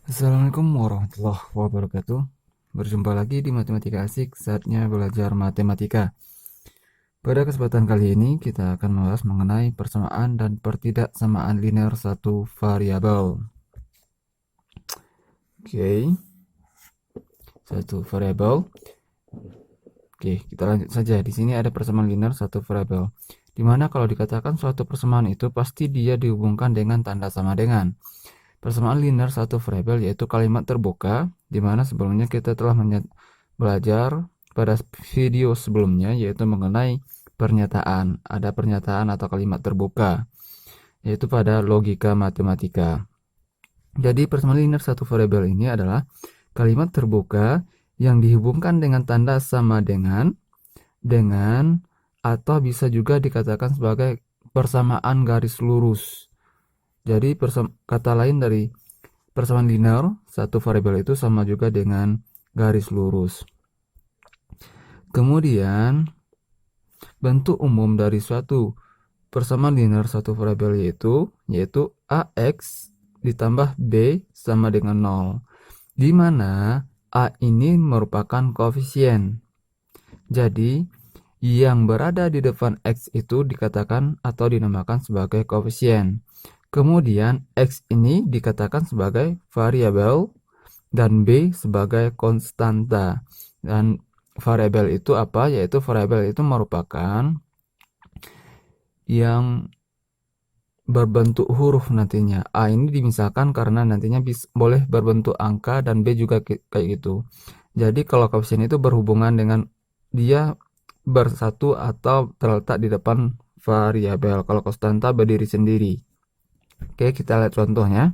Assalamualaikum warahmatullahi wabarakatuh. Berjumpa lagi di Matematika Asik, saatnya belajar matematika. Pada kesempatan kali ini kita akan membahas mengenai persamaan dan pertidaksamaan linear satu variabel. Oke, satu variabel. Oke, kita lanjut saja. Di sini ada persamaan linear satu variabel. Dimana kalau dikatakan suatu persamaan itu pasti dia dihubungkan dengan tanda sama dengan. Persamaan linear satu variabel yaitu kalimat terbuka, di mana sebelumnya kita telah belajar pada video sebelumnya yaitu mengenai pernyataan. Ada pernyataan atau kalimat terbuka, yaitu pada logika matematika. Jadi persamaan linear satu variabel ini adalah kalimat terbuka yang dihubungkan dengan tanda sama dengan, atau bisa juga dikatakan sebagai persamaan garis lurus. Jadi kata lain dari persamaan linear satu variabel itu sama juga dengan garis lurus. Kemudian bentuk umum dari suatu persamaan linear satu variabel yaitu AX ditambah B sama dengan 0, di mana A ini merupakan koefisien. Jadi yang berada di depan X itu dikatakan atau dinamakan sebagai koefisien. Kemudian X ini dikatakan sebagai variabel dan B sebagai konstanta. Dan variabel itu apa? Yaitu variabel itu merupakan yang berbentuk huruf nantinya. A ini dimisalkan karena nantinya boleh berbentuk angka dan B juga kayak gitu. Jadi kalau koefisien itu berhubungan dengan dia bersatu atau terletak di depan variabel. Kalau konstanta berdiri sendiri. Oke, kita lihat contohnya.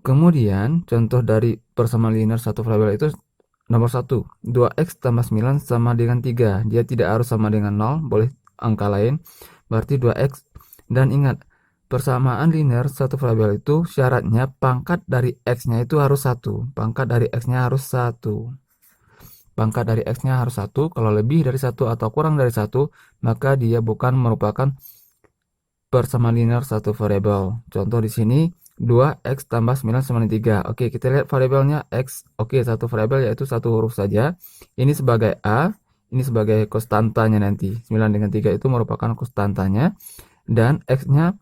Kemudian contoh dari persamaan linear satu variabel itu nomor 1, 2x tambah 9 sama dengan 3. Dia tidak harus sama dengan 0, boleh angka lain. Berarti 2x. Dan ingat, persamaan linear satu variabel itu syaratnya pangkat dari x-nya itu harus 1. Pangkat dari x-nya harus 1. Pangkat dari x-nya harus 1. Kalau lebih dari 1 atau kurang dari 1, maka dia bukan merupakan persamaan linear satu variabel. Contoh di sini 2x tambah 9 sama dengan 3. Oke, kita lihat variabelnya x. Oke, satu variabel yaitu satu huruf saja. Ini sebagai A, ini sebagai konstantanya nanti. 9 dengan 3 itu merupakan konstantanya. Dan x-nya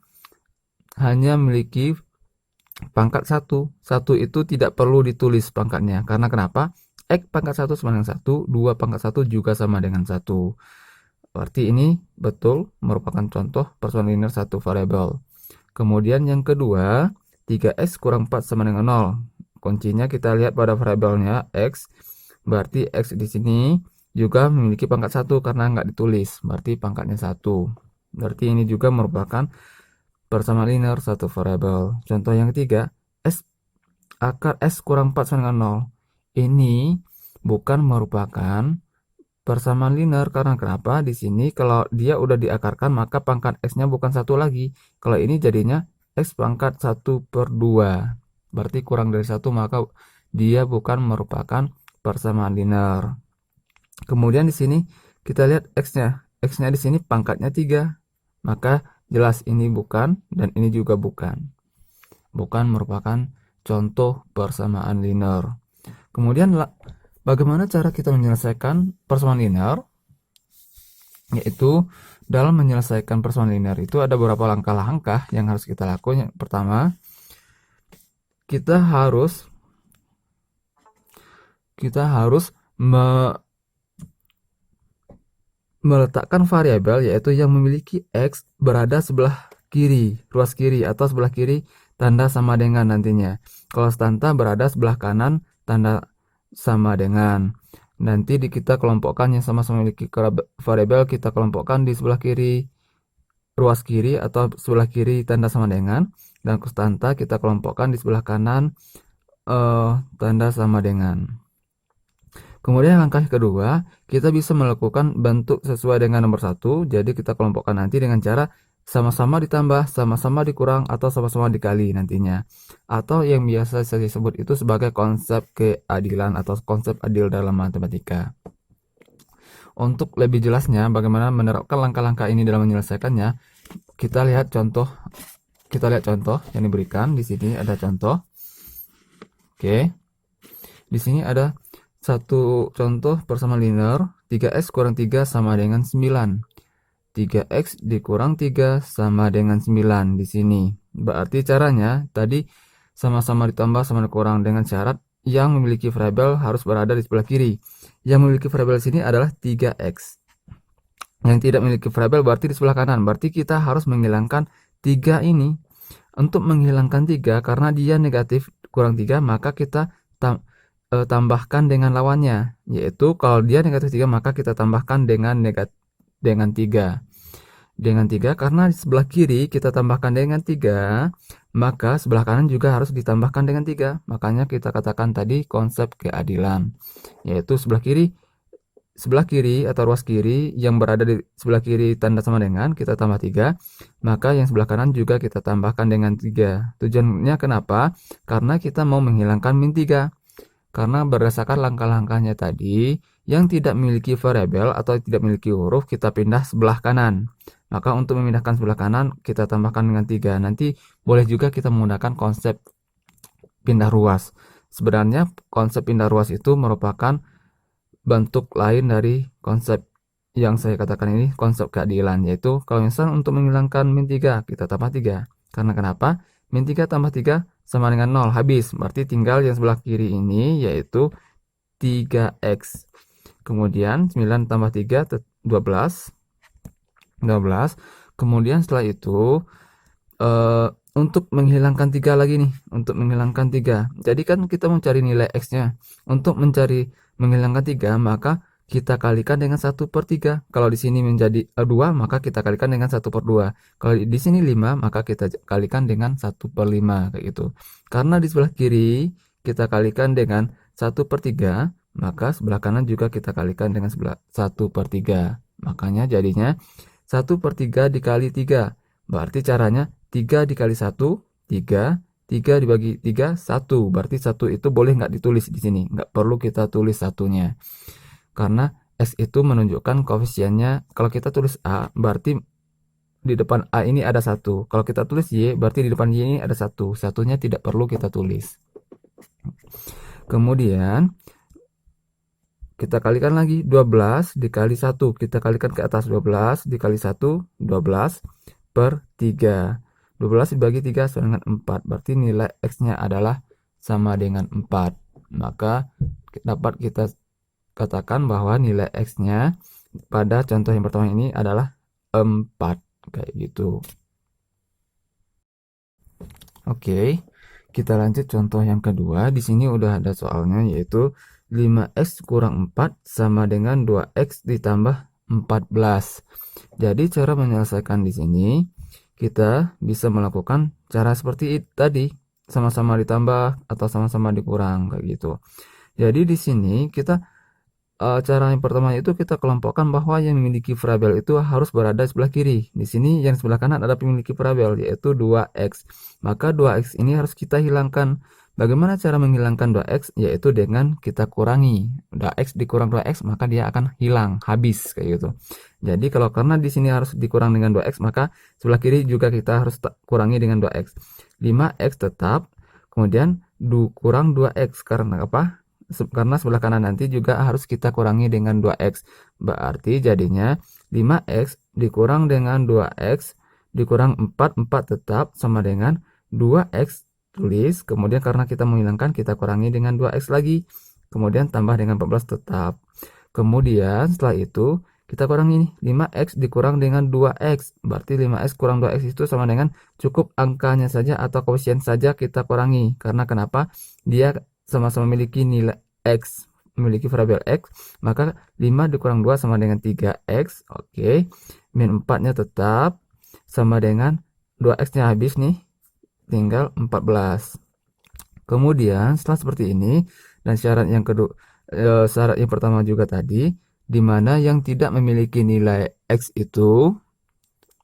hanya memiliki pangkat 1. 1 itu tidak perlu ditulis pangkatnya. Karena kenapa? X pangkat 1 sama dengan 1, 2 pangkat 1 juga sama dengan 1. Berarti ini betul merupakan contoh persamaan linear satu variabel. Kemudian yang kedua, 3x kurang 4 sama dengan 0. Kuncinya kita lihat pada variabelnya x. Berarti x di sini juga memiliki pangkat 1 karena nggak ditulis. Berarti pangkatnya 1. Berarti ini juga merupakan persamaan linear satu variabel. Contoh yang ketiga, akar s kurang 4 sama dengan 0. Ini bukan merupakan persamaan linear karena kenapa? Di sini kalau dia udah diakarkan maka pangkat x-nya bukan 1 lagi. Kalau ini jadinya x pangkat 1/2. Berarti kurang dari 1, maka dia bukan merupakan persamaan linear. Kemudian di sini kita lihat x-nya. X-nya di sini pangkatnya 3. Maka jelas ini bukan dan ini juga bukan. Bukan merupakan contoh persamaan linear. Kemudian bagaimana cara kita menyelesaikan persamaan linear? Yaitu dalam menyelesaikan persamaan linear itu ada beberapa langkah-langkah yang harus kita lakukan. Yang pertama, kita harus meletakkan variabel yaitu yang memiliki x berada sebelah kiri, ruas kiri atau sebelah kiri tanda sama dengan nantinya. Kalau konstanta berada sebelah kanan tanda sama dengan. Nanti kita kelompokkan yang sama-sama memiliki variabel kita kelompokkan di sebelah kiri ruas kiri atau sebelah kiri tanda sama dengan, dan konstanta kita kelompokkan di sebelah kanan tanda sama dengan. Kemudian langkah kedua, kita bisa melakukan bentuk sesuai dengan nomor 1. Jadi kita kelompokkan nanti dengan cara sama-sama ditambah, sama-sama dikurang, atau sama-sama dikali nantinya. Atau yang biasa saya sebut itu sebagai konsep keadilan atau konsep adil dalam matematika. Untuk lebih jelasnya bagaimana menerapkan langkah-langkah ini dalam menyelesaikannya, kita lihat contoh yang diberikan. Di sini ada contoh. Oke. Di sini ada satu contoh persamaan linear, 3x kurang 3 sama dengan 9. 3x dikurang 3 sama dengan 9 di sini. Berarti caranya tadi sama-sama ditambah sama dikurang dengan syarat yang memiliki variabel harus berada di sebelah kiri. Yang memiliki variabel sini adalah 3x. Yang tidak memiliki variabel berarti di sebelah kanan. Berarti kita harus menghilangkan 3 ini. Untuk menghilangkan 3 karena dia negatif kurang 3, maka kita tambahkan dengan lawannya, yaitu kalau dia negatif 3 maka kita tambahkan dengan 3. Dengan 3 karena di sebelah kiri kita tambahkan dengan 3, maka sebelah kanan juga harus ditambahkan dengan 3. Makanya kita katakan tadi konsep keadilan, yaitu sebelah kiri atau ruas kiri yang berada di sebelah kiri tanda sama dengan kita tambah 3, maka yang sebelah kanan juga kita tambahkan dengan 3. Tujuannya kenapa? Karena kita mau menghilangkan min 3. Karena berdasarkan langkah-langkahnya tadi, yang tidak memiliki variabel atau tidak memiliki huruf kita pindah sebelah kanan. Maka untuk memindahkan sebelah kanan kita tambahkan dengan 3. Nanti boleh juga kita menggunakan konsep pindah ruas. Sebenarnya konsep pindah ruas itu merupakan bentuk lain dari konsep yang saya katakan ini, konsep keadilan, yaitu kalau misal untuk menghilangkan min 3 kita tambah 3. Karena kenapa? Min 3 tambah 3 sama dengan 0, habis. Berarti tinggal yang sebelah kiri ini yaitu 3x. Kemudian 9 tambah 3 12. Kemudian setelah itu untuk menghilangkan 3 lagi nih, untuk menghilangkan 3. Jadi kan kita mencari nilai x-nya. Untuk menghilangkan 3 maka kita kalikan dengan 1/3. Kalau di sini menjadi 2 maka kita kalikan dengan 1/2. Kalau di sini 5 maka kita kalikan dengan 1/5 kayak gitu. Karena di sebelah kiri kita kalikan dengan 1/3, maka sebelah kanan juga kita kalikan dengan 1/3. Makanya jadinya 1/3 dikali 3. Berarti caranya 3 dikali 1, 3. 3 dibagi 3, 1. Berarti 1 itu boleh nggak ditulis di sini. Nggak perlu kita tulis satunya. Karena S itu menunjukkan koefisiennya. Kalau kita tulis A, berarti di depan A ini ada 1. Kalau kita tulis Y, berarti di depan Y ini ada 1. Satunya tidak perlu kita tulis. Kemudian kita kalikan lagi 12 dikali 1. Kita kalikan ke atas 12 dikali 1, 12/3. 12 dibagi 3 sama dengan 4. Berarti nilai X-nya adalah sama dengan 4. Maka dapat kita katakan bahwa nilai X-nya pada contoh yang pertama ini adalah 4. Kayak gitu. Oke, kita lanjut contoh yang kedua. Di sini udah ada soalnya, yaitu 5x kurang 4 sama dengan 2x ditambah 14. Jadi cara menyelesaikan di sini kita bisa melakukan cara seperti itu tadi, sama-sama ditambah atau sama-sama dikurang kayak gitu. Jadi di sini kita cara yang pertama itu kita kelompokkan bahwa yang memiliki variabel itu harus berada di sebelah kiri. Di sini yang sebelah kanan ada memiliki variabel yaitu 2x. Maka 2x ini harus kita hilangkan. Bagaimana cara menghilangkan 2x? Yaitu dengan kita kurangi. 2x dikurang 2x maka dia akan hilang, habis kayak gitu. Jadi kalau karena di sini harus dikurang dengan 2x, maka sebelah kiri juga kita harus kurangi dengan 2x. 5x tetap, kemudian kurang 2x karena apa? Karena sebelah kanan nanti juga harus kita kurangi dengan 2x. Berarti jadinya 5x dikurang dengan 2x dikurang 4 tetap sama dengan 2x tulis. Kemudian karena kita menghilangkan kita kurangi dengan 2x lagi. Kemudian tambah dengan 14 tetap. Kemudian setelah itu kita kurangi nih 5x dikurang dengan 2x. Berarti 5x kurang 2x itu sama dengan cukup angkanya saja atau koefisien saja kita kurangi. Karena kenapa? Dia sama-sama memiliki nilai X, memiliki variabel X, maka 5 dikurang 2 sama dengan 3x. Oke, min 4 nya tetap sama dengan 2x nya habis nih, tinggal 14. Kemudian setelah seperti ini, dan syarat yang kedua, syarat yang pertama juga tadi, dimana yang tidak memiliki nilai X itu,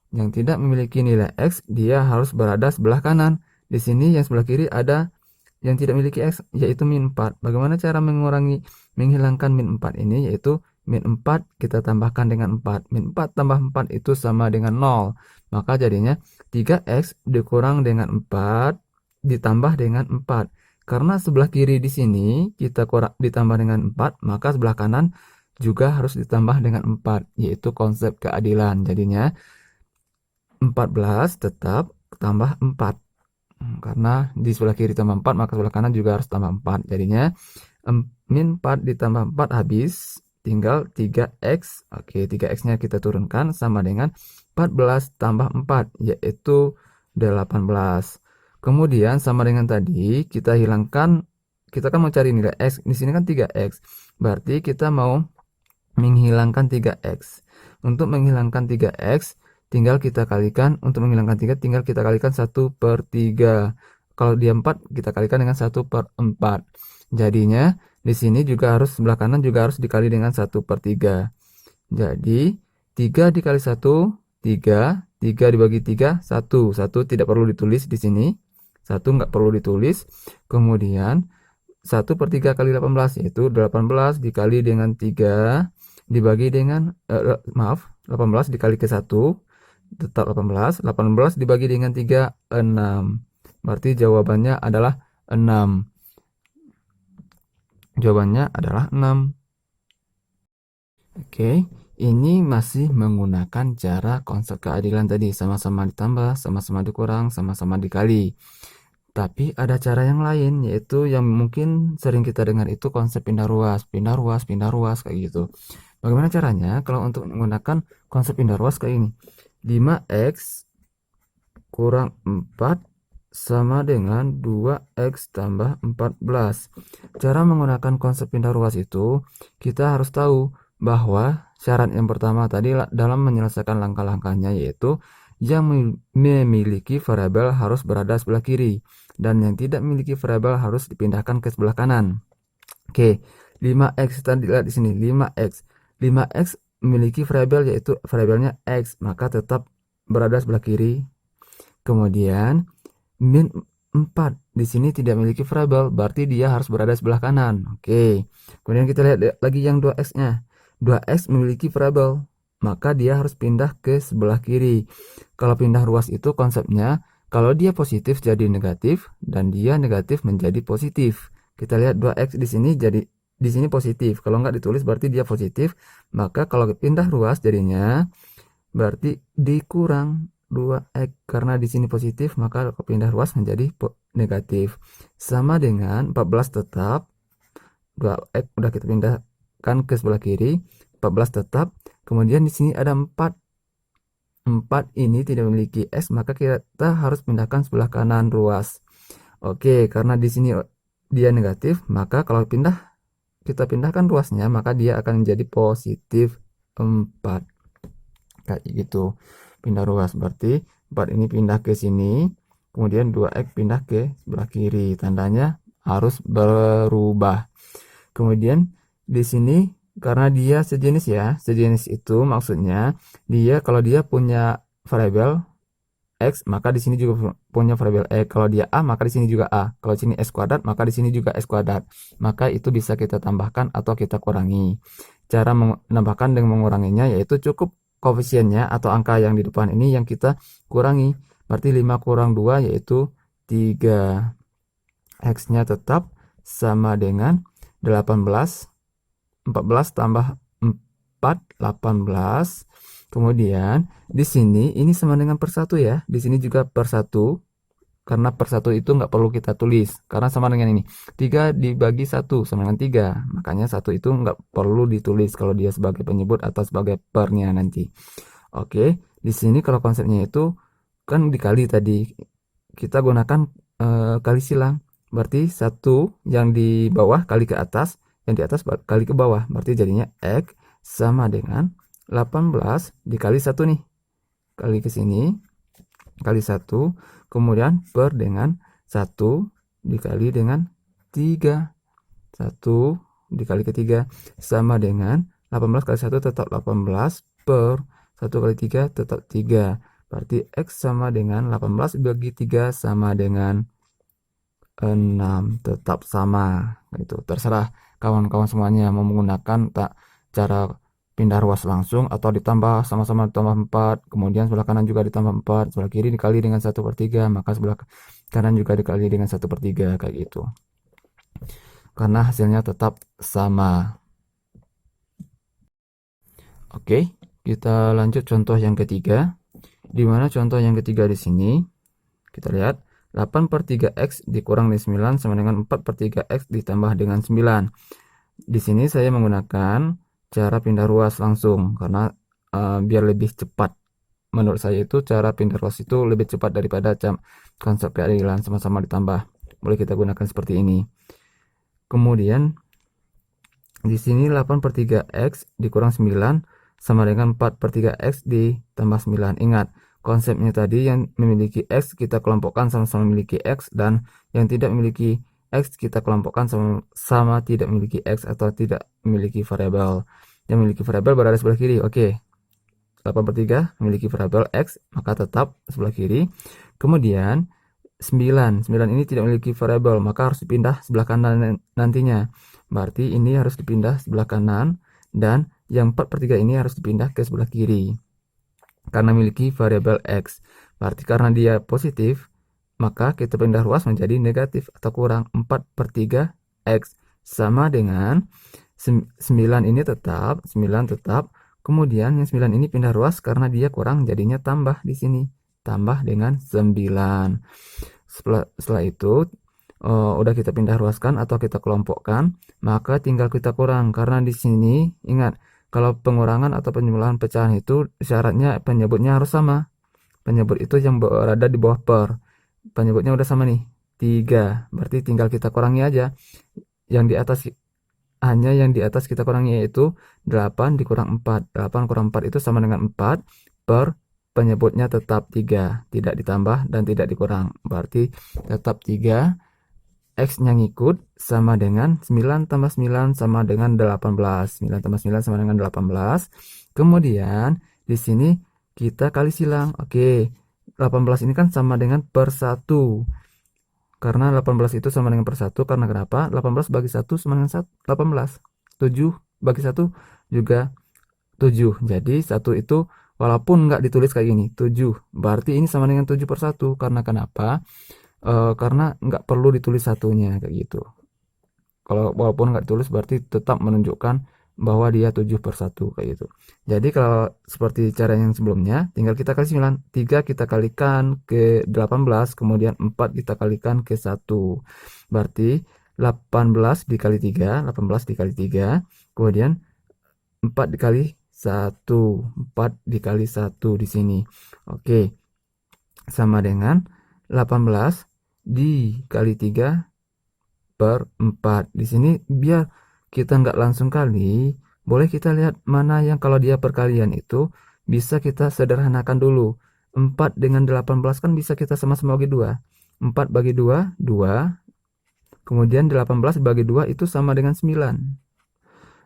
yang tidak memiliki nilai X, dia harus berada sebelah kanan. Di sini yang sebelah kiri ada yang tidak memiliki X, yaitu min 4. Bagaimana cara menghilangkan min 4 ini? Yaitu min 4 kita tambahkan dengan 4. Min 4 tambah 4 itu sama dengan 0. Maka jadinya 3x dikurang dengan 4 ditambah dengan 4. Karena sebelah kiri di sini kita ditambah dengan 4, maka sebelah kanan juga harus ditambah dengan 4, yaitu konsep keadilan. Jadinya 14 tetap tambah 4. Karena di sebelah kiri tambah 4, maka sebelah kanan juga harus tambah 4. Jadinya min 4 ditambah 4 habis, tinggal 3x. Oke, 3x-nya kita turunkan sama dengan 14 tambah 4, yaitu 18. Kemudian sama dengan tadi, kita hilangkan, kita kan mau cari nilai x. Di sini kan 3x. Berarti kita mau menghilangkan 3x. Untuk menghilangkan 3x, tinggal kita kalikan, untuk menghilangkan 3 tinggal kita kalikan 1/3. Kalau dia 4, kita kalikan dengan 1/4. Jadinya di sini juga harus, sebelah kanan juga harus dikali dengan 1/3. Jadi 3 dikali 1, 3. 3 dibagi 3, 1. 1 tidak perlu ditulis di sini. 1 nggak perlu ditulis. Kemudian 1/3 kali 18, yaitu 18 dikali dengan 3 dibagi dengan 18 dikali ke 1 tetap 18. 18 dibagi dengan 3, 6. Berarti jawabannya adalah 6. Jawabannya adalah 6. Oke, ini masih menggunakan cara konsep keadilan tadi, sama-sama ditambah, sama-sama dikurang, sama-sama dikali. Tapi ada cara yang lain, yaitu yang mungkin sering kita dengar itu konsep pindah ruas, pindah ruas, pindah ruas, kayak gitu. Bagaimana caranya kalau untuk menggunakan konsep pindah ruas kayak ini? 5x kurang 4 sama dengan 2x tambah 14. Cara menggunakan konsep pindah ruas itu, kita harus tahu bahwa syarat yang pertama tadi dalam menyelesaikan langkah-langkahnya, yaitu yang memiliki variabel harus berada sebelah kiri, dan yang tidak memiliki variabel harus dipindahkan ke sebelah kanan. Oke, 5x tadi lihat di sini, 5x. 5x memiliki variabel, yaitu variabelnya x, maka tetap berada sebelah kiri. Kemudian min 4 di sini tidak memiliki variabel, berarti dia harus berada sebelah kanan. Oke. Kemudian kita lihat lagi yang 2x-nya. 2x memiliki variabel, maka dia harus pindah ke sebelah kiri. Kalau pindah ruas itu konsepnya, kalau dia positif jadi negatif dan dia negatif menjadi positif. Kita lihat 2x di sini jadi di sini positif. Kalau nggak ditulis berarti dia positif. Maka kalau pindah ruas jadinya berarti dikurang 2x, karena di sini positif, maka pindah ruas menjadi negatif. Sama dengan 14 tetap, 2x udah kita pindahkan ke sebelah kiri, 14 tetap. Kemudian di sini ada 4. 4 ini tidak memiliki x, maka kita harus pindahkan sebelah kanan ruas. Oke, karena di sini dia negatif, maka kalau kita pindahkan ruasnya, maka dia akan menjadi positif 4. Kayak gitu. Pindah ruas berarti 4 ini pindah ke sini, kemudian 2x pindah ke sebelah kiri, tandanya harus berubah. Kemudian di sini karena dia sejenis ya, sejenis itu maksudnya dia kalau dia punya variabel x, maka di sini juga punya variabel x. Kalau dia a, maka di sini juga a. Kalau di sini s kuadrat, maka di sini juga s kuadrat. Maka itu bisa kita tambahkan atau kita kurangi. Cara menambahkan dan menguranginya yaitu cukup koefisiennya atau angka yang di depan ini yang kita kurangi. Berarti 5 kurang 2 yaitu 3. X-nya tetap sama dengan 18. 14 tambah 4, 18. Kemudian di sini ini sama dengan per 1 ya. Di sini juga per 1. Karena per 1 itu nggak perlu kita tulis, karena sama dengan ini. 3 dibagi 1 sama dengan 3. Makanya 1 itu nggak perlu ditulis kalau dia sebagai penyebut atau sebagai pernya nanti. Oke, di sini kalau konsepnya itu kan dikali tadi. Kita gunakan kali silang. Berarti 1 yang di bawah kali ke atas, yang di atas kali ke bawah. Berarti jadinya X sama dengan 18 dikali 1 nih. Kali ke sini, kali 1. Kemudian per dengan 1 dikali dengan 3. 1 dikali ke 3 sama dengan 18 kali 1 tetap 18 per 1 kali 3 tetap 3. Berarti X sama dengan 18 bagi 3 sama dengan 6. Tetap sama. Itu terserah kawan-kawan semuanya mau menggunakan cara pindah ruas langsung atau ditambah, sama-sama ditambah 4, kemudian sebelah kanan juga ditambah 4, sebelah kiri dikali dengan 1/3, maka sebelah kanan juga dikali dengan 1/3, kayak gitu. karena hasilnya tetap sama. Oke, kita lanjut contoh yang ketiga. Di mana contoh yang ketiga di sini kita lihat 8/3x dikurang dari 9 sama dengan 4/3x ditambah dengan 9. Di sini saya menggunakan cara pindah ruas langsung karena biar lebih cepat. Menurut saya itu cara pindah ruas itu lebih cepat daripada konsep keadilan sama-sama ditambah. Boleh kita gunakan seperti ini. Kemudian di sini 8/3x dikurang 9 sama dengan 4/3x ditambah 9. Ingat, konsepnya tadi yang memiliki x kita kelompokkan sama-sama memiliki x, dan yang tidak memiliki x kita kelompokkan sama tidak memiliki x atau tidak memiliki variabel. Yang memiliki variabel berada sebelah kiri. Oke. 8/3 memiliki variabel x, maka tetap sebelah kiri. Kemudian 9 ini tidak memiliki variabel, maka harus dipindah sebelah kanan nantinya. Berarti ini harus dipindah sebelah kanan, dan yang 4/3 ini harus dipindah ke sebelah kiri karena memiliki variabel x. Berarti karena dia positif, maka kita pindah ruas menjadi negatif atau kurang. 4/3 x sama dengan 9 ini tetap, 9 tetap. Kemudian yang 9 ini pindah ruas karena dia kurang, jadinya tambah di sini, tambah dengan 9. Setelah itu udah kita pindah ruaskan atau kita kelompokkan, maka tinggal kita kurang. Karena di sini ingat, kalau pengurangan atau penjumlahan pecahan itu syaratnya penyebutnya harus sama. Penyebut itu yang berada di bawah per. Penyebutnya udah sama nih, 3. Berarti tinggal kita kurangi aja. Yang di atas, hanya yang di atas kita kurangi, yaitu 8 dikurang 4. 8 kurang 4 itu sama dengan 4, per penyebutnya tetap 3, tidak ditambah dan tidak dikurang. Berarti tetap 3. X-nya ngikut sama dengan 9 tambah 9 sama dengan 18. 9 tambah 9 sama dengan 18. Kemudian di sini kita kali silang. Oke, 18 ini kan sama dengan per 1. Karena 18 itu sama dengan per 1. Karena kenapa? 18 bagi 1 sama dengan 18. 7 bagi 1 juga 7. Jadi 1 itu walaupun nggak ditulis kayak gini, 7. Berarti ini sama dengan 7 per 1. Karena kenapa? Karena nggak perlu ditulis satunya kayak gitu. Kalau walaupun nggak ditulis berarti tetap menunjukkan bahwa dia 7 per 1 kayak gitu. Jadi kalau seperti cara yang sebelumnya, tinggal kita kali 9. 3 kita kalikan ke 18, kemudian 4 kita kalikan ke 1. Berarti 18 dikali 3, 18 dikali 3, kemudian 4 dikali 1, 4 dikali 1 di sini. Oke, sama dengan 18 dikali 3 per 4. Di sini biar kita nggak langsung kali, boleh kita lihat mana yang kalau dia perkalian itu bisa kita sederhanakan dulu. 4 dengan 18 kan bisa kita sama-sama bagi 2. 4 bagi 2, 2. Kemudian 18 bagi 2 itu sama dengan 9.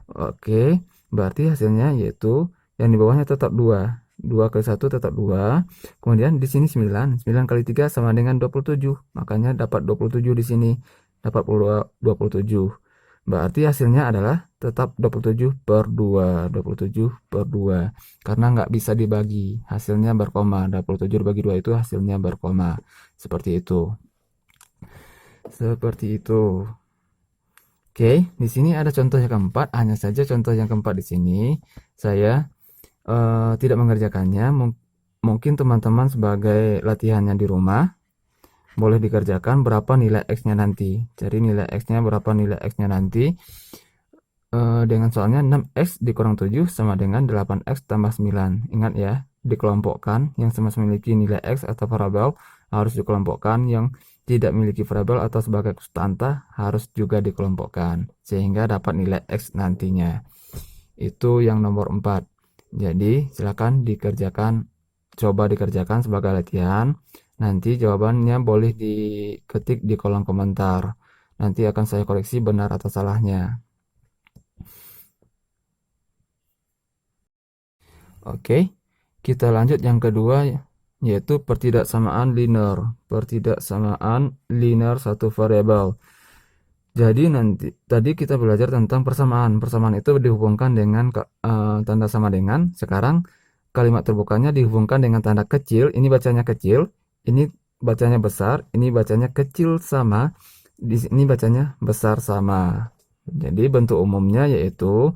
Oke, berarti hasilnya yaitu yang di bawahnya tetap 2. 2 kali 1 tetap 2. Kemudian di sini 9. 9 kali 3 sama dengan 27. Makanya dapat 27 di sini. Dapat 27. Berarti hasilnya adalah tetap 27 per 2. 27 per 2. Karena nggak bisa dibagi. Hasilnya berkoma. 27 dibagi 2 itu hasilnya berkoma. Seperti itu. Seperti itu. Oke, di sini ada contoh yang keempat. Hanya saja contoh yang keempat di sini saya tidak mengerjakannya. Mungkin teman-teman sebagai latihannya di rumah boleh dikerjakan berapa nilai x-nya nanti. Cari nilai x-nya, berapa nilai x-nya nanti. Dengan soalnya 6x dikurang 7 sama dengan 8x tambah 9. Ingat ya, dikelompokkan. Yang sama-sama memiliki nilai x atau variabel harus dikelompokkan. Yang tidak memiliki variabel atau sebagai konstanta harus juga dikelompokkan sehingga dapat nilai x nantinya. Itu yang nomor 4. Jadi silakan dikerjakan, coba dikerjakan sebagai latihan. Nanti jawabannya boleh diketik di kolom komentar. Nanti akan saya koreksi benar atau salahnya. Oke, kita lanjut yang kedua, yaitu pertidaksamaan linear. Pertidaksamaan linear satu variabel. Jadi nanti tadi kita belajar tentang persamaan. Persamaan itu dihubungkan dengan tanda sama dengan. Sekarang kalimat terbukanya dihubungkan dengan tanda kecil. Ini bacanya kecil, ini bacanya besar, ini bacanya kecil sama, di sini bacanya besar sama. Jadi bentuk umumnya yaitu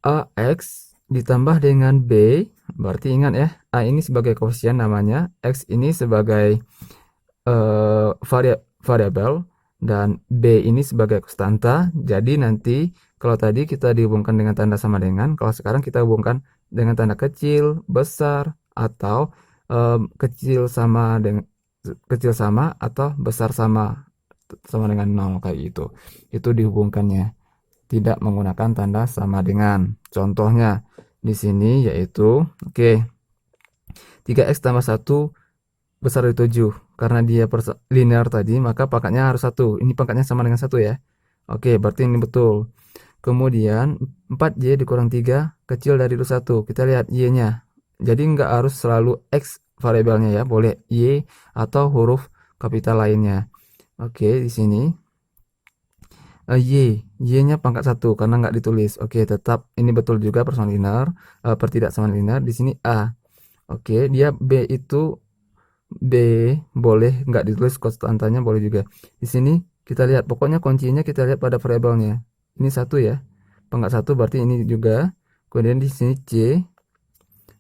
AX ditambah dengan B, berarti ingat ya, A ini sebagai koefisien namanya, X ini sebagai variabel, dan B ini sebagai konstanta. Jadi nanti kalau tadi kita dihubungkan dengan tanda sama dengan, kalau sekarang kita hubungkan dengan tanda kecil, besar, atau kecil sama atau besar sama dengan 0 kayak gitu. Itu dihubungkannya, tidak menggunakan tanda sama dengan. Contohnya di sini yaitu oke, 3x tambah 1 besar dari 7. Karena dia linear tadi, maka pangkatnya harus 1. Ini pangkatnya sama dengan 1 ya. Oke, berarti ini betul. Kemudian 4y dikurang 3 kecil dari 1. Kita lihat y-nya. Jadi nggak harus selalu x variabelnya ya, boleh y atau huruf kapital lainnya. Oke, di sini y-nya pangkat 1 karena nggak ditulis. Oke, tetap ini betul juga persamaan linear, pertidaksamaan linear. Di sini a. Oke, dia b itu B boleh nggak ditulis, konstantanya boleh juga. Di sini kita lihat, pokoknya kuncinya kita lihat pada variabelnya. Ini 1 ya, pangkat 1 berarti ini juga. Kemudian di sini C.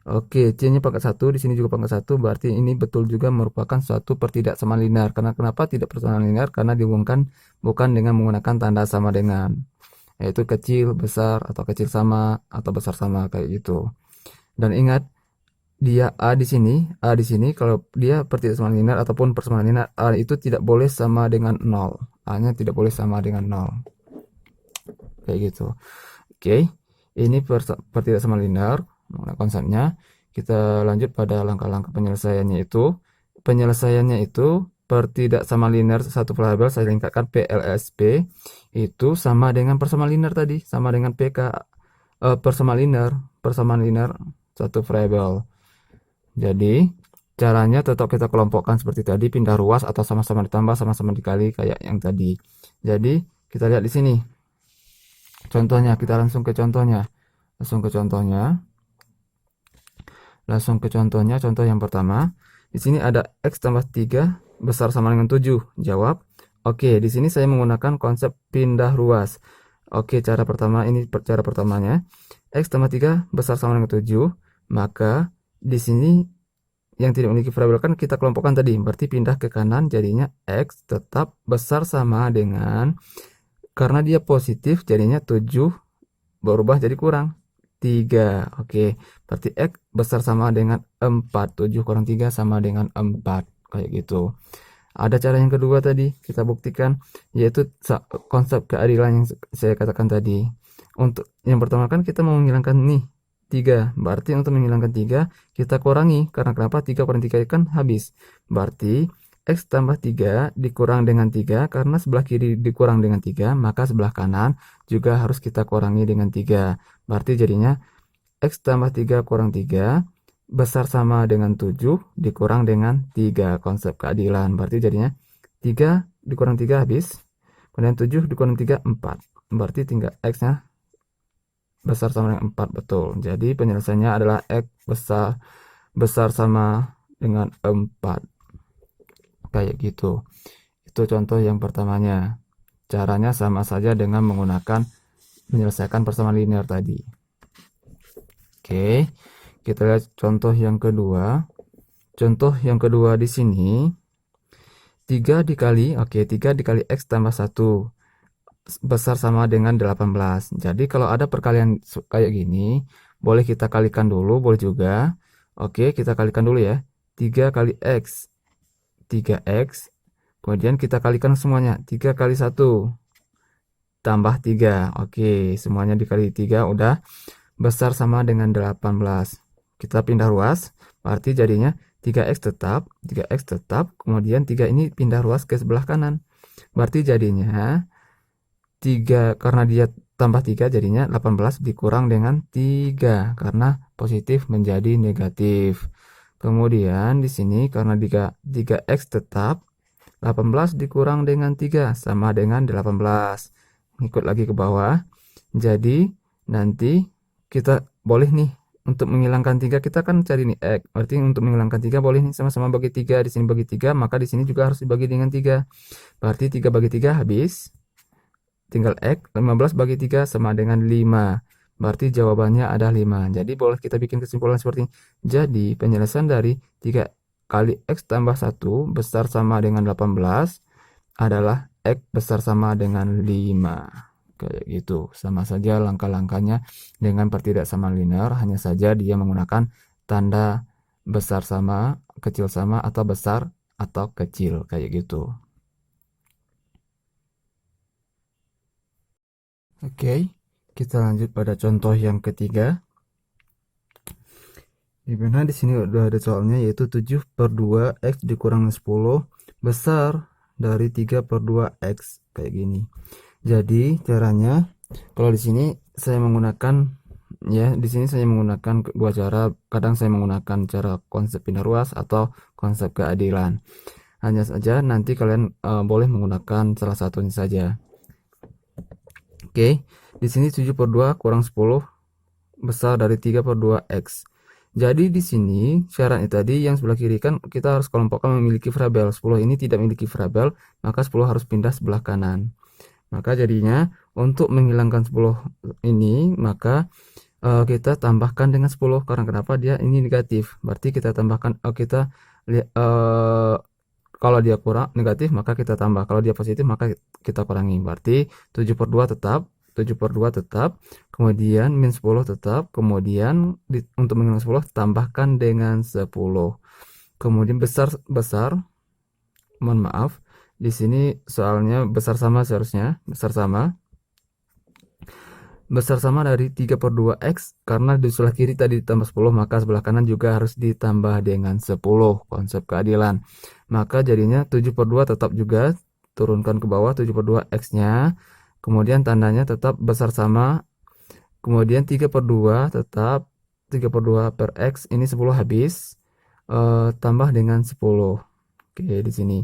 Oke, C-nya pangkat 1, di sini juga pangkat 1, berarti ini betul juga merupakan suatu pertidaksamaan linear. Karena kenapa tidak persamaan linear? Karena dihubungkan bukan dengan menggunakan tanda sama dengan, yaitu kecil, besar, atau kecil sama, atau besar sama kayak gitu. Dan ingat, dia A di sini kalau dia pertidaksamaan linear ataupun persamaan linear, A itu tidak boleh sama dengan 0. A-nya tidak boleh sama dengan 0. Kayak gitu. Oke, ini pertidaksamaan linear konsepnya. Kita lanjut pada langkah-langkah penyelesaiannya itu. Penyelesaiannya itu pertidaksamaan linear satu variabel, saya singkatkan PLSP, itu sama dengan persamaan linear tadi, sama dengan PK, persamaan linear satu variabel. Jadi caranya tetap kita kelompokkan seperti tadi, pindah ruas atau sama-sama ditambah, sama-sama dikali kayak yang tadi. Jadi kita lihat di sini contohnya, kita langsung ke contohnya. Contoh yang pertama. Di sini ada x tambah 3 besar sama dengan 7. Jawab. Oke, di sini saya menggunakan konsep pindah ruas. Oke, cara pertamanya. X tambah 3 besar sama dengan 7, maka di sini yang tidak memiliki variabel kan kita kelompokkan tadi, berarti pindah ke kanan, jadinya x tetap besar sama dengan, karena dia positif jadinya 7 berubah jadi kurang 3. Oke, berarti x besar sama dengan 4. 7 kurang 3 sama dengan 4 kayak gitu. Ada cara yang kedua tadi kita buktikan, yaitu konsep keadilan yang saya katakan tadi. Untuk yang pertama kan kita mau menghilangkan nih 3, berarti untuk menghilangkan 3 kita kurangi, karena kenapa? 3 kurang 3 kan habis, berarti x tambah 3 dikurang dengan 3, karena sebelah kiri dikurang dengan 3, maka sebelah kanan juga harus kita kurangi dengan 3, berarti jadinya x tambah 3 kurang 3 besar sama dengan 7 dikurang dengan 3, konsep keadilan. Berarti jadinya 3 dikurang 3 habis, kemudian 7 dikurang 3 4, berarti tinggal x nya besar sama dengan 4, betul. Jadi penyelesaiannya adalah x besar sama dengan 4 kayak gitu. Itu contoh yang pertamanya. Caranya sama saja dengan menggunakan menyelesaikan persamaan linear tadi. Oke, kita lihat contoh yang kedua. Contoh yang kedua di sini 3 dikali x tambah 1 besar sama dengan 18. Jadi kalau ada perkalian kayak gini, boleh kita kalikan dulu, boleh juga. Oke, kita kalikan dulu ya. 3 kali x, 3x. Kemudian kita kalikan semuanya. 3 kali 1 tambah 3. Oke, semuanya dikali 3 udah besar sama dengan 18. Kita pindah ruas, berarti jadinya 3x tetap, kemudian 3 ini pindah ruas ke sebelah kanan. Berarti jadinya 3, karena dia tambah 3 jadinya 18 dikurang dengan 3, karena positif menjadi negatif. Kemudian di sini karena 3x tetap, 18 dikurang dengan 3 sama dengan 18. Ikut lagi ke bawah. Jadi nanti kita boleh nih untuk menghilangkan 3, kita kan cari nih x. Berarti untuk menghilangkan 3 boleh nih sama-sama bagi 3, di sini bagi 3, maka di sini juga harus dibagi dengan 3. Berarti 3 bagi 3 habis. tinggal X, 15 bagi 3 sama dengan 5. Berarti jawabannya ada 5. Jadi boleh kita bikin kesimpulan seperti ini. Jadi penyelesaian dari 3 kali X tambah 1 besar sama dengan 18 adalah X besar sama dengan 5. Kayak gitu. Sama saja langkah-langkahnya dengan pertidaksamaan linear, hanya saja dia menggunakan tanda besar sama, kecil sama, atau besar atau kecil kayak gitu. Oke, kita lanjut pada contoh yang ketiga. Dimana di sini udah ada soalnya, yaitu 7/2 X dikurang 10 besar dari 3/2 X kayak gini. Jadi caranya, kalau di sini saya menggunakan, ya di sini saya menggunakan dua cara. Kadang saya menggunakan cara konsep pindah ruas atau konsep keadilan. Hanya saja nanti kalian boleh menggunakan salah satunya saja. Oke, di sini 7/2 kurang 10 besar dari 3/2 X. Jadi di sini syaratnya tadi yang sebelah kiri kan kita harus kelompokkan memiliki variabel. 10 ini tidak memiliki variabel, maka 10 harus pindah sebelah kanan. Maka jadinya untuk menghilangkan 10 ini, maka kita tambahkan dengan 10. Karena kenapa? Dia ini negatif. Berarti kita tambahkan, kalau dia kurang negatif maka kita tambah, kalau dia positif maka kita kurangi. Berarti 7/2 tetap, 7/2 tetap, kemudian min 10 tetap, kemudian untuk mengurangi 10 tambahkan dengan 10. Kemudian besar, mohon maaf, di sini soalnya besar sama, seharusnya besar sama dari 3/2 X, karena di sebelah kiri tadi ditambah 10, maka sebelah kanan juga harus ditambah dengan 10, konsep keadilan. Maka jadinya 7/2 tetap juga, turunkan ke bawah 7/2 X nya, kemudian tandanya tetap besar sama, kemudian 3/2 tetap, 3/2 per X ini 10 habis, tambah dengan 10. Oke, di sini.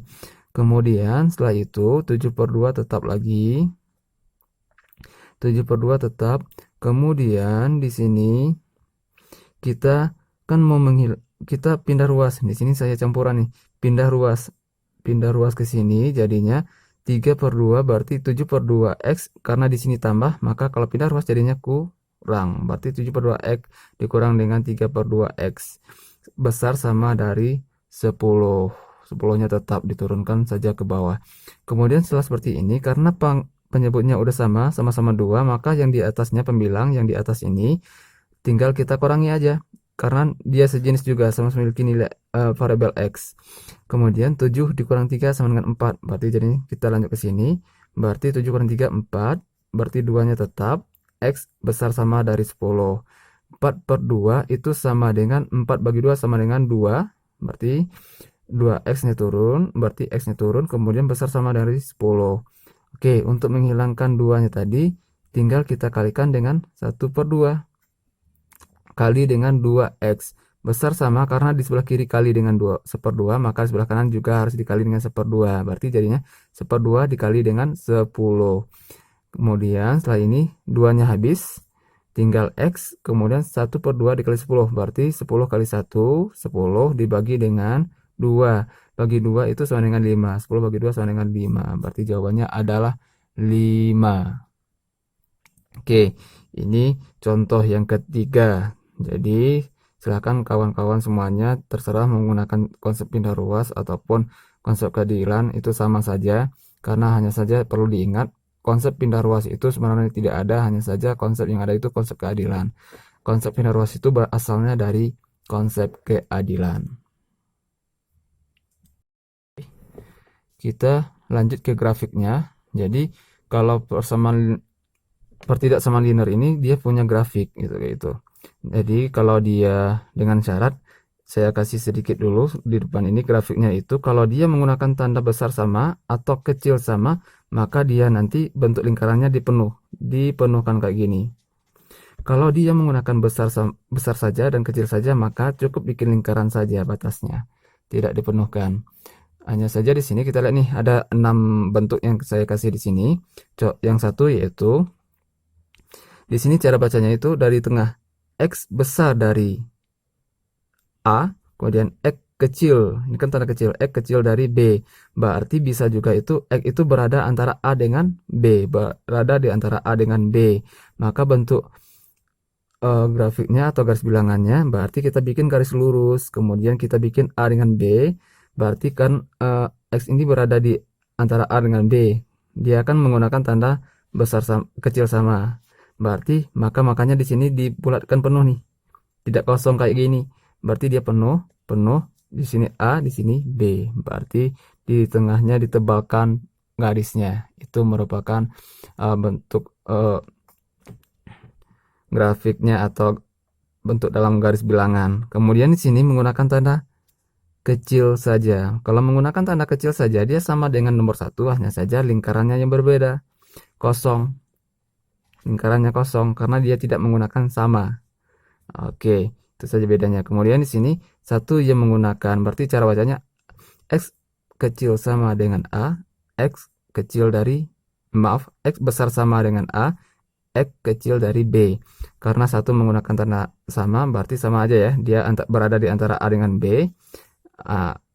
Kemudian setelah itu 7/2 tetap lagi, 7/2 tetap. Kemudian di sini kita kan mau kita pindah ruas. Di sini saya campuran nih, pindah ruas ke sini, jadinya 3/2 berarti 7/2 X, karena di sini tambah, maka kalau pindah ruas jadinya kurang. Berarti 7/2 X dikurang dengan 3/2 X besar sama dari 10. 10-nya tetap diturunkan saja ke bawah. Kemudian setelah seperti ini, karena penyebutnya udah sama-sama 2, maka yang di atasnya, pembilang yang di atas ini tinggal kita kurangi aja, karena dia sejenis juga, sama memiliki nilai variabel X. Kemudian 7 dikurang 3 sama dengan 4, berarti jadi kita lanjut ke sini, berarti 7 kurang 3 4, berarti 2 nya tetap, X besar sama dari 10. 4/2 itu sama dengan 4 bagi 2 sama dengan 2, berarti 2X nya turun, berarti X nya turun, kemudian besar sama dari 10. Oke, untuk menghilangkan 2 nya tadi, tinggal kita kalikan dengan 1/2 kali dengan 2X besar sama, karena di sebelah kiri kali dengan 1/2, maka sebelah kanan juga harus dikali dengan 1/2, berarti jadinya 1/2 dikali dengan 10. Kemudian setelah ini 2 nya habis, tinggal X, kemudian 1/2 dikali 10, berarti 10 kali 1, 10 dibagi dengan 2, bagi 2 itu sama dengan 5, 10 bagi 2 sama dengan 5, berarti jawabannya adalah 5. Oke, ini contoh yang ketiga. Jadi silakan kawan-kawan semuanya terserah menggunakan konsep pindah ruas ataupun konsep keadilan, itu sama saja, karena hanya saja perlu diingat konsep pindah ruas itu sebenarnya tidak ada, hanya saja konsep yang ada itu konsep keadilan. Konsep pindah ruas itu asalnya dari konsep keadilan. Kita lanjut ke grafiknya. Jadi kalau pertidaksamaan linear ini dia punya grafik gitu. Jadi kalau dia dengan syarat, saya kasih sedikit dulu di depan ini grafiknya, itu kalau dia menggunakan tanda besar sama atau kecil sama, maka dia nanti bentuk lingkarannya dipenuhkan kayak gini. Kalau dia menggunakan besar saja dan kecil saja, maka cukup bikin lingkaran saja batasnya, tidak dipenuhkan. Hanya saja di sini kita lihat nih, ada 6 bentuk yang saya kasih di sini. Yang satu yaitu di sini cara bacanya itu dari tengah, X besar dari A, kemudian X kecil, ini kan tanda kecil, X kecil dari B, berarti bisa juga itu X itu berada antara A dengan B, berada di antara A dengan B. Maka bentuk grafiknya atau garis bilangannya berarti kita bikin garis lurus, kemudian kita bikin A dengan B, berarti kan X ini berada di antara A dengan B, dia akan menggunakan tanda besar sama, kecil sama, berarti makanya di sini dibulatkan penuh nih, tidak kosong kayak gini, berarti dia penuh penuh, di sini A, di sini B, berarti di tengahnya ditebalkan garisnya. Itu merupakan bentuk grafiknya atau bentuk dalam garis bilangan. Kemudian di sini menggunakan tanda kecil saja. Kalau menggunakan tanda kecil saja, dia sama dengan nomor 1, hanya saja lingkarannya yang berbeda. Kosong. Lingkarannya kosong karena dia tidak menggunakan sama. Oke, itu saja bedanya. Kemudian di sini 1 yang menggunakan, berarti cara bacanya X kecil sama dengan A, X kecil dari, maaf, X besar sama dengan A, X kecil dari B. Karena 1 menggunakan tanda sama, berarti sama aja ya, dia berada di antara A dengan B.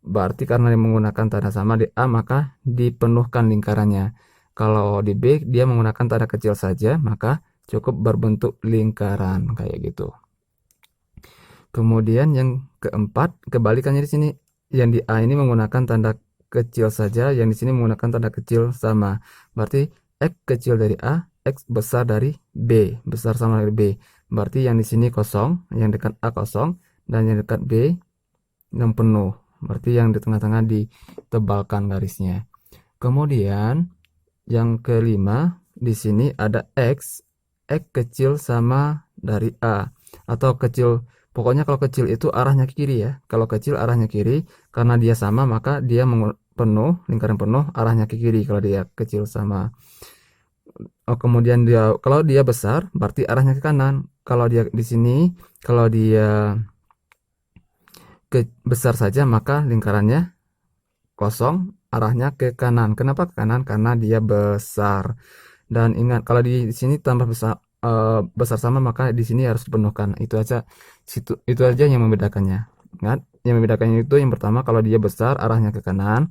Berarti karena dia menggunakan tanda sama di A, maka dipenuhkan lingkarannya. Kalau di B dia menggunakan tanda kecil saja, maka cukup berbentuk lingkaran kayak gitu. Kemudian yang keempat, kebalikannya di sini, yang di A ini menggunakan tanda kecil saja, yang di sini menggunakan tanda kecil sama. Berarti X kecil dari A, X besar dari B, besar sama dari B. Berarti yang di sini kosong, yang dekat A kosong, dan yang dekat B yang penuh. Berarti yang di tengah-tengah ditebalkan garisnya. Kemudian yang kelima, di sini ada X kecil sama dari A, atau kecil, pokoknya kalau kecil itu arahnya ke kiri ya. Kalau kecil arahnya kiri, karena dia sama maka dia penuh, lingkaran penuh arahnya ke kiri kalau dia kecil sama. Kemudian kalau dia besar berarti arahnya ke kanan. Kalau dia di sini, kalau dia besar saja maka lingkarannya kosong, arahnya ke kanan. Kenapa ke kanan? Karena dia besar. Dan ingat, kalau di sini tambah besar besar sama maka di sini harus dipenuhkan. Itu aja yang membedakannya. Ingat, yang membedakannya itu yang pertama, kalau dia besar arahnya ke kanan,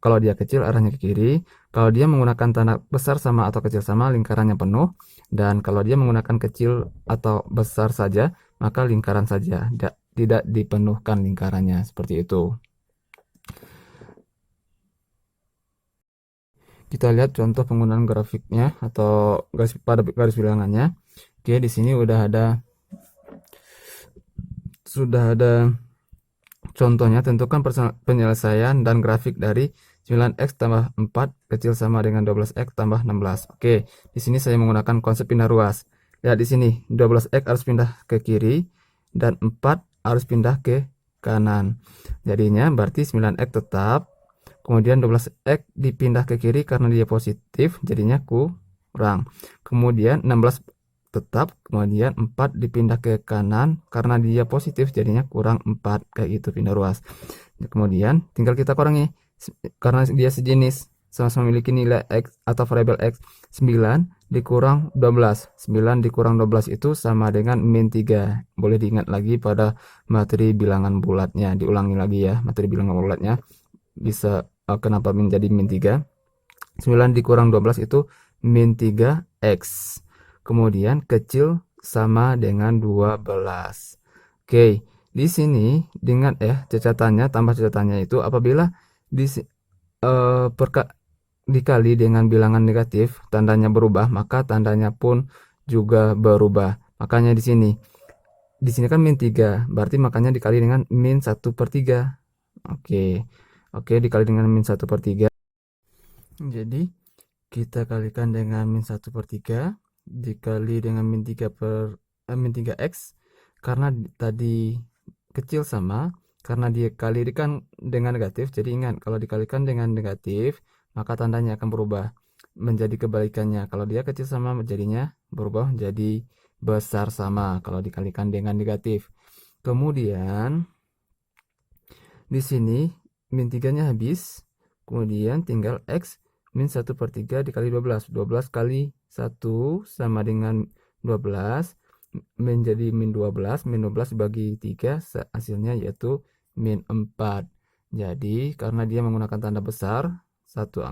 kalau dia kecil arahnya ke kiri. Kalau dia menggunakan tanda besar sama atau kecil sama, lingkarannya penuh, dan kalau dia menggunakan kecil atau besar saja, maka lingkaran saja, tidak dipenuhkan lingkarannya, seperti itu. Kita lihat contoh penggunaan grafiknya atau garis bilangannya. Oke, di sini sudah ada contohnya. Tentukan penyelesaian dan grafik dari 9x tambah 4 kecil sama dengan 12x tambah 16. Oke, di sini saya menggunakan konsep pindah ruas. Lihat di sini, 12x harus pindah ke kiri dan 4 harus pindah ke kanan. Jadinya berarti 9x tetap, kemudian 12x dipindah ke kiri karena dia positif, jadinya kurang. Kemudian 16 tetap, kemudian 4 dipindah ke kanan karena dia positif, jadinya kurang 4, kayak gitu pindah ruas. Kemudian tinggal kita kurangi, karena dia sejenis, sama-sama memiliki nilai X atau variabel X. 9 dikurang 12, 9 dikurang 12 itu sama dengan min 3. Boleh diingat lagi pada materi bilangan bulatnya, diulangi lagi ya materi bilangan bulatnya, bisa kenapa menjadi min 3. 9 dikurang 12 itu min 3x. Kemudian kecil sama dengan 12. Oke, di sini dengan catatannya, tambah catatannya itu apabila dikali dengan bilangan negatif, tandanya berubah, maka tandanya pun juga berubah. Makanya di sini kan min 3, berarti makanya dikali dengan min 1/3. Oke, dikali dengan min 1/3. Jadi kita kalikan dengan min 1/3 dikali dengan min 3x, karena tadi kecil sama, karena dikalikan dengan negatif. Jadi ingat, kalau dikalikan dengan negatif maka tandanya akan berubah menjadi kebalikannya. Kalau dia kecil sama, jadinya berubah menjadi besar sama kalau dikalikan dengan negatif. Kemudian di sini min 3-nya habis, kemudian tinggal x min 1/3 dikali 12. 12 kali 1 sama dengan 12, menjadi min 12. Min 12 bagi 3 hasilnya yaitu min 4. Jadi karena dia menggunakan tanda besar, satu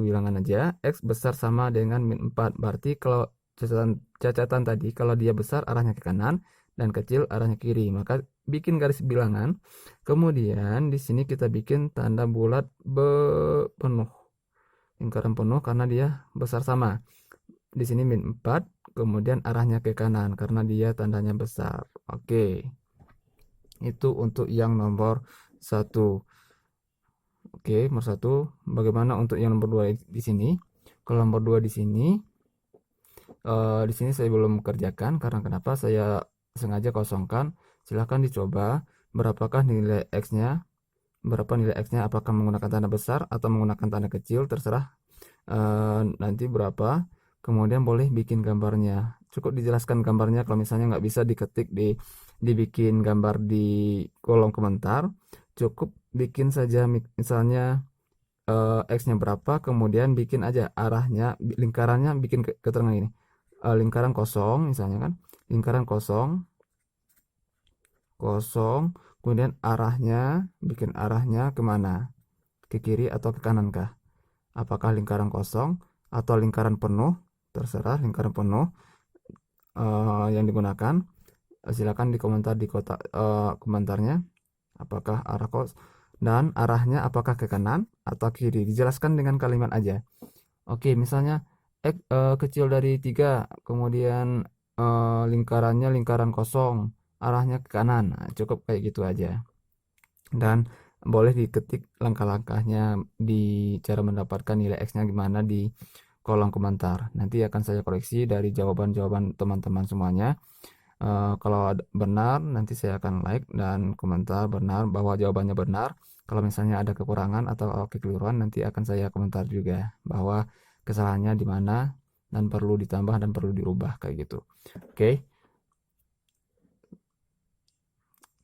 bilangan aja, X besar sama dengan min 4. Berarti kalau cacatan tadi, kalau dia besar arahnya ke kanan dan kecil arahnya kiri, maka bikin garis bilangan. Kemudian di sini kita bikin tanda bulat penuh, lingkaran penuh karena dia besar sama. Di sini min 4, kemudian arahnya ke kanan karena dia tandanya besar. Oke. Itu untuk yang nomor 1. Oke, nomor 1. Bagaimana untuk yang nomor 2 di sini? Kalau nomor 2 di sini saya belum kerjakan karena kenapa? Saya sengaja kosongkan. Silahkan dicoba berapakah nilai X-nya. Berapa nilai X-nya, apakah menggunakan tanda besar atau menggunakan tanda kecil, terserah. Nanti berapa, kemudian boleh bikin gambarnya. Cukup dijelaskan gambarnya. Kalau misalnya nggak bisa diketik dibikin gambar di kolom komentar, cukup bikin saja misalnya X-nya berapa, kemudian bikin aja arahnya, lingkarannya, bikin keterangan ini. Lingkaran kosong misalnya kan, lingkaran kosong, kemudian arahnya, bikin arahnya kemana, ke kiri atau ke kanan kah? Apakah lingkaran kosong atau lingkaran penuh, terserah lingkaran penuh yang digunakan. Silakan di komentar di kotak komentarnya, apakah arah dan arahnya apakah ke kanan atau kiri, dijelaskan dengan kalimat aja. Oke, misalnya X kecil dari 3, kemudian lingkarannya lingkaran kosong, arahnya ke kanan. Nah, cukup kayak gitu aja. Dan boleh diketik langkah-langkahnya di cara mendapatkan nilai X-nya gimana di kolom komentar. Nanti akan saya koreksi dari jawaban-jawaban teman-teman semuanya. Kalau benar, nanti saya akan like dan komentar benar bahwa jawabannya benar. Kalau misalnya ada kekurangan atau kekeliruan, nanti akan saya komentar juga bahwa kesalahannya di mana dan perlu ditambah dan perlu dirubah kayak gitu. Oke.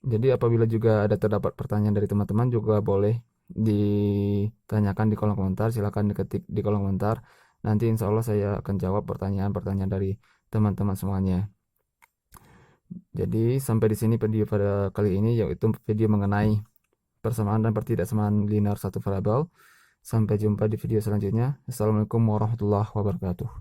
Jadi apabila juga ada terdapat pertanyaan dari teman-teman, juga boleh ditanyakan di kolom komentar. Silahkan diketik di kolom komentar. Nanti insya Allah saya akan jawab pertanyaan-pertanyaan dari teman-teman semuanya. Jadi sampai di sini video pada kali ini, yaitu video mengenai persamaan dan pertidaksamaan linear satu variabel. Sampai jumpa di video selanjutnya. Assalamualaikum warahmatullahi wabarakatuh.